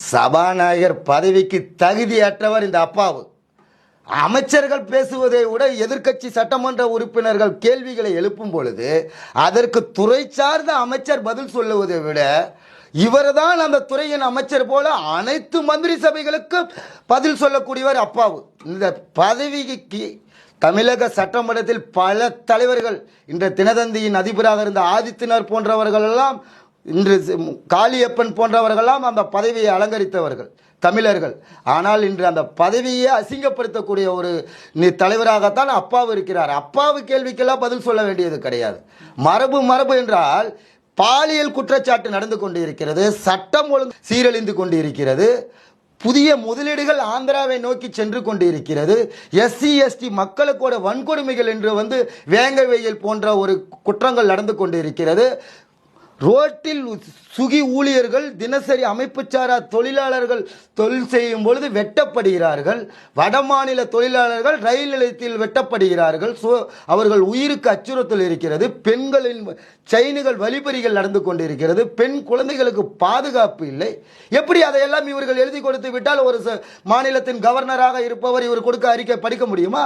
சபாநாயகர் பதவிக்கு தகுதியற்றவர் இந்த அப்பாவு. அமைச்சர்கள் பேசுவதை விட எதிர்க்கட்சி சட்டமன்ற உறுப்பினர்கள் கேள்விகளை எழுப்பும் பொழுது அதற்கு துறை சார்ந்த அமைச்சர் பதில் சொல்லுவதை விட இவர்தான் அந்த துறையின் அமைச்சர் போல அனைத்து மந்திரி சபைகளுக்கு பதில் சொல்லக்கூடியவர் அப்பாவு. இந்த பதவிக்கு தமிழக சட்டமன்றத்தில் பல தலைவர்கள், இன்று தினதந்தியின் அதிபராக இருந்த ஆதித்யநாத் போன்றவர்கள் எல்லாம், இன்று காளியப்பன் போன்றவர்களெல்லாம் அந்த பதவியை அலங்கரித்தவர்கள் தமிழர்கள். ஆனால் இன்று அந்த பதவியை அசிங்கப்படுத்தக்கூடிய ஒரு தலைவராகத்தான் அப்பாவு இருக்கிறார். அப்பாவு கேள்விக்கெல்லாம் பதில் சொல்ல வேண்டியது கிடையாது. மரபு என்றால் பாலியல் குற்றச்சாட்டு நடந்து கொண்டு இருக்கிறது, சட்டம் ஒழுங்கு சீரழிந்து கொண்டு இருக்கிறது, புதிய முதலீடுகள் ஆந்திராவை நோக்கி சென்று கொண்டு இருக்கிறது, எஸ்சி எஸ்டி மக்களுக்கூட வன்கொடுமைகள் என்று வேங்க வெயில் போன்ற ஒரு குற்றங்கள் நடந்து கொண்டு இருக்கிறது. ரோட்டில் சுகி ஊழியர்கள், தினசரி அமைப்பு சாரா தொழிலாளர்கள் தொழில் செய்யும் பொழுது வெட்டப்படுகிறார்கள். வடமாநில தொழிலாளர்கள் ரயில் நிலையத்தில் வெட்டப்படுகிறார்கள். அவர்கள் உயிருக்கு அச்சுறுத்தல் இருக்கிறது. பெண்களின் செயின்கள் வழிபறிகள் நடந்து கொண்டிருக்கிறது. பெண் குழந்தைகளுக்கு பாதுகாப்பு இல்லை. எப்படி அதையெல்லாம் இவர்கள் எழுதி கொடுத்து விட்டால் ஒரு மாநிலத்தின் கவர்னராக இருப்பவர் இவர் கொடுக்க அறிக்கை படிக்க முடியுமா?